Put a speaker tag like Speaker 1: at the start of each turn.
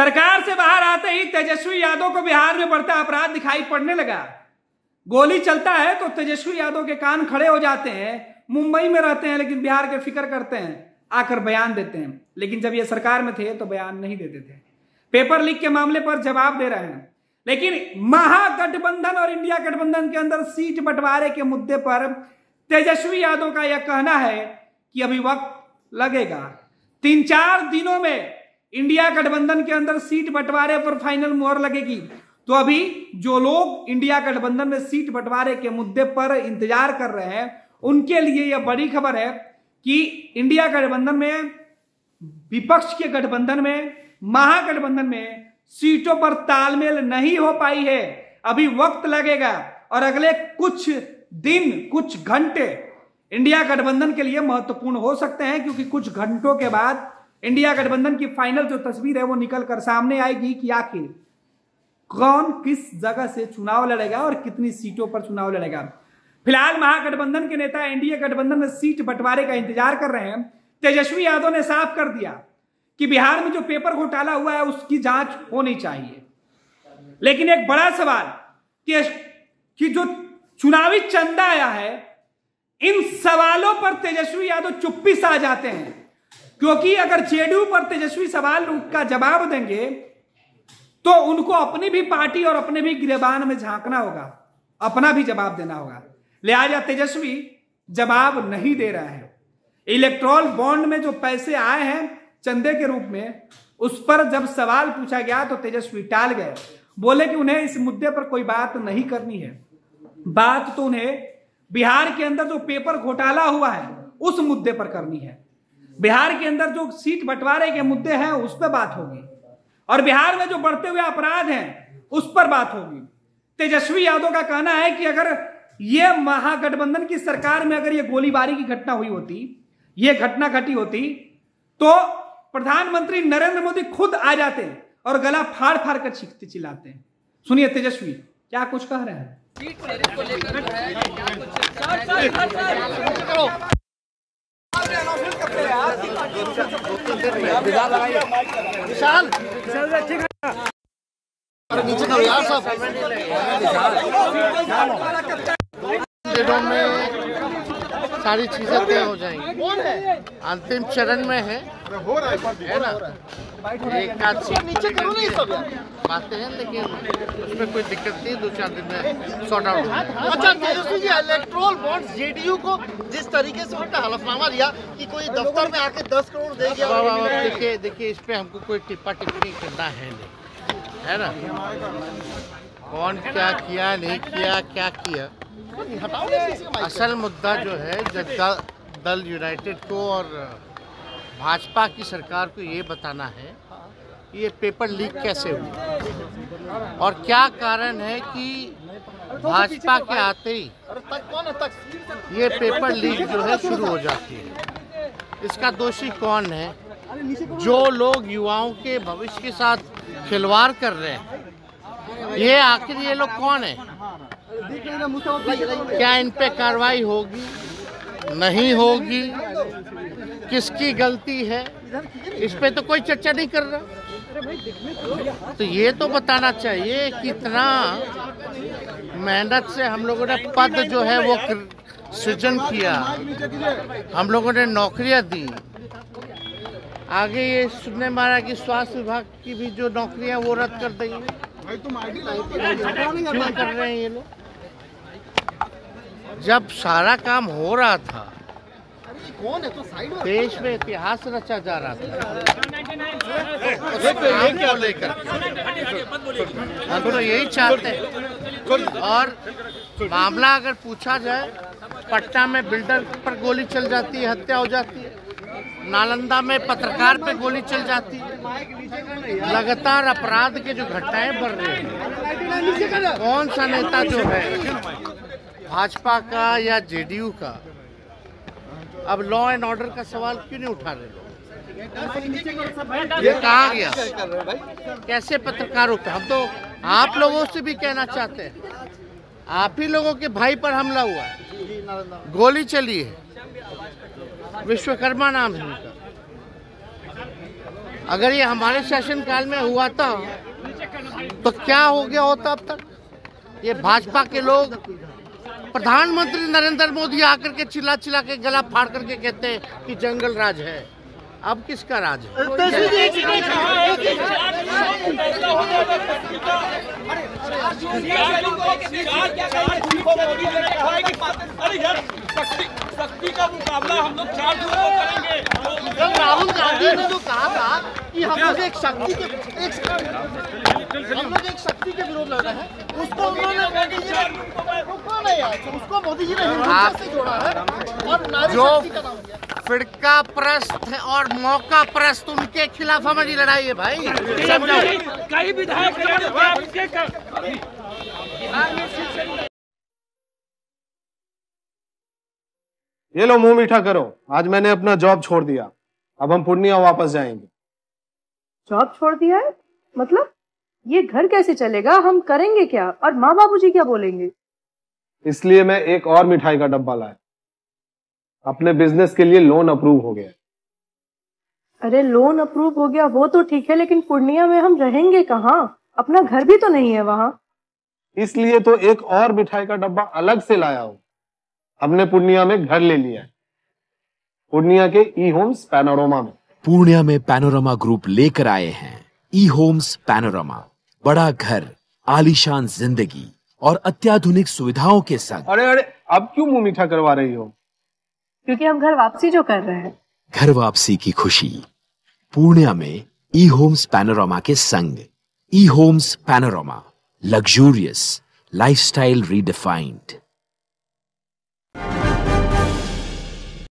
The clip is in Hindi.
Speaker 1: सरकार से बाहर आते ही तेजस्वी यादव को बिहार में बढ़ता अपराध दिखाई पड़ने लगा। गोली चलता है तो तेजस्वी यादव के कान खड़े हो जाते हैं। मुंबई में रहते हैं लेकिन बिहार के फिक्र करते हैं, आकर बयान देते हैं। लेकिन जब ये सरकार में थे तो बयान नहीं देते थे। पेपर लीक के मामले पर जवाब दे रहे हैं। लेकिन महागठबंधन और इंडिया गठबंधन के अंदर सीट बंटवारे के मुद्दे पर तेजस्वी यादव का यह कहना है कि अभी वक्त लगेगा। 3-4 दिनों में इंडिया गठबंधन के अंदर सीट बंटवारे पर फाइनल मुहर लगेगी। तो अभी जो लोग इंडिया गठबंधन में सीट बंटवारे के मुद्दे पर इंतजार कर रहे हैं उनके लिए यह बड़ी खबर है कि इंडिया गठबंधन में, विपक्ष के गठबंधन में, महागठबंधन में सीटों पर तालमेल नहीं हो पाई है। अभी वक्त लगेगा और अगले कुछ दिन, कुछ घंटे इंडिया गठबंधन के लिए महत्वपूर्ण हो सकते हैं, क्योंकि कुछ घंटों के बाद इंडिया गठबंधन की फाइनल जो तस्वीर है वो निकल कर सामने आएगी कि आखिर कौन किस जगह से चुनाव लड़ेगा और कितनी सीटों पर चुनाव लड़ेगा। फिलहाल महागठबंधन के नेता एनडीए गठबंधन में सीट बंटवारे का इंतजार कर रहे हैं। तेजस्वी यादव ने साफ कर दिया कि बिहार में जो पेपर घोटाला हुआ है उसकी जांच होनी चाहिए। लेकिन एक बड़ा सवाल कि जो चुनावी चंदा आया है, इन सवालों पर तेजस्वी यादव चुप्पी सा जाते हैं, क्योंकि अगर जेडीयू पर तेजस्वी सवाल का जवाब देंगे तो उनको अपनी भी पार्टी और अपने भी गिरेबान में झांकना होगा, अपना भी जवाब देना होगा। लिहाजा तेजस्वी जवाब नहीं दे रहा है। इलेक्ट्रॉल बॉन्ड में जो पैसे आए हैं चंदे के रूप में, उस पर जब सवाल पूछा गया तो तेजस्वी टाल गए। बोले कि उन्हें इस मुद्दे पर कोई बात नहीं करनी है। बात तो उन्हें बिहार के अंदर जो पेपर घोटाला हुआ है उस मुद्दे पर करनी है। बिहार के अंदर जो सीट बंटवारे के मुद्दे हैं उस पर बात होगी और बिहार में जो बढ़ते हुए अपराध हैं उस पर बात होगी। तेजस्वी यादव का कहना है कि अगर यह महागठबंधन की सरकार में अगर यह गोलीबारी की घटना हुई होती, यह घटना घटी होती, तो प्रधानमंत्री नरेंद्र मोदी खुद आ जाते और गला फाड़ फाड़ कर चीखते चिल्लाते। सुनिए तेजस्वी क्या कुछ कह रहे हैं।
Speaker 2: नीचे करो यार सब। दिनों में सारी चीजें तय हो जाएंगी। अंतिम चरण में है ना, एक आध बातें हैं, लेकिन उसमें कोई दिक्कत नहीं, 2-4 दिन में सॉर्ट आउट।
Speaker 3: अच्छा Tejashwi ji, electoral bonds JDU को जिस तरीके से उनका हलफनामा दिया कि कोई दफ्तर में आके 10 करोड़ दे गया।
Speaker 2: देखिए इस पे हमको कोई टिप्पा टिप्पणी करना है नहीं, है ना। कौन क्या किया नहीं किया, क्या किया, असल मुद्दा जो है जनता दल यूनाइटेड को और भाजपा की सरकार को ये बताना है कि ये पेपर लीक कैसे हुआ और क्या कारण है कि भाजपा के आते ही ये पेपर लीक जो है शुरू हो जाती है। इसका दोषी कौन है? जो लोग युवाओं के भविष्य के साथ खिलवाड़ कर रहे हैं, ये आखिर ये लोग कौन है? क्या इन पे कार्रवाई होगी, नहीं होगी, किसकी गलती है, इस पे तो कोई चर्चा नहीं कर रहा। तो ये तो बताना चाहिए कितना मेहनत से हम लोगों ने पद जो है वो सृजन किया, हम लोगों ने नौकरियां दी। आगे ये सुनने में आ रहा कि स्वास्थ्य विभाग की भी जो नौकरियां वो रद्द कर देंगे। क्यों कर रहे हैं ये लोग? जब सारा काम हो रहा था, देश में इतिहास रचा जा रहा था, को लेकर हम तो यही चाहते हैं। और मामला अगर पूछा जाए, पटना में बिल्डर पर गोली चल जाती है, हत्या हो जाती है, नालंदा में पत्रकार पे गोली चल जाती है, लगातार अपराध के जो घटनाएं बढ़ रही हैं, कौन सा नेता जो है भाजपा का या जेडीयू का अब लॉ एंड ऑर्डर का सवाल क्यों नहीं उठा रहे लोग? ये कहाँ गया? कैसे पत्रकारों पे? हम तो आप लोगों से भी कहना चाहते हैं, आप ही लोगों के भाई पर हमला हुआ है, गोली चली है, विश्वकर्मा नाम है उनका। अगर ये हमारे शासनकाल में हुआ था तो क्या हो गया होता अब तक। ये भाजपा के लोग, प्रधानमंत्री नरेंद्र मोदी आकर के चिल्ला चिल्ला के गला फाड़ करके कहते हैं कि जंगल राज है। अब किसका राज है?
Speaker 4: शक्ति का मुकाबला हम लोग 4 जून को करेंगे।
Speaker 3: कल राहुल गांधी ने जो कहा था कि हम लोग एक शक्ति के विरोध लड़ रहे हैं, उसको उन्होंने उसको मोदी जी ने हिंदुत्व से जोड़ा है और नारी शक्ति का नाम दिया।
Speaker 2: फिरका प्रस्त और मौका प्रस्त, उनके खिलाफ हमारी लड़ाई है भाई।
Speaker 4: कई विधायक
Speaker 5: ये लो मुंह मीठा करो, आज मैंने अपना जॉब छोड़ दिया, अब हम पूर्णिया वापस जाएंगे।
Speaker 6: जॉब छोड़ दिया है? मतलब ये घर कैसे चलेगा, हम करेंगे क्या और माँ बाबूजी क्या बोलेंगे?
Speaker 5: इसलिए मैं एक और मिठाई का डब्बा लाया, अपने बिजनेस के लिए लोन अप्रूव हो गया।
Speaker 6: अरे लोन अप्रूव हो गया वो तो ठीक है, लेकिन पूर्णिया में हम रहेंगे कहाँ? अपना घर भी तो नहीं है वहाँ।
Speaker 5: इसलिए तो एक और मिठाई का डब्बा अलग से लाया हूँ। हमने पूर्णिया में घर ले लिया है, पूर्णिया के ई होम्स पैनोरमा में।
Speaker 7: पूर्णिया में पैनोरमा ग्रुप लेकर आए हैं ई होम्स पैनोरमा। बड़ा घर, आलीशान जिंदगी और अत्याधुनिक सुविधाओं के संग।
Speaker 5: अरे अरे, अब क्यों मुंह मीठा करवा रही हो?
Speaker 6: क्योंकि हम घर वापसी जो कर रहे हैं।
Speaker 7: घर वापसी की खुशी पूर्णिया में ई होम्स पैनोरमा के संग। ई homes panorama, luxurious lifestyle redefined.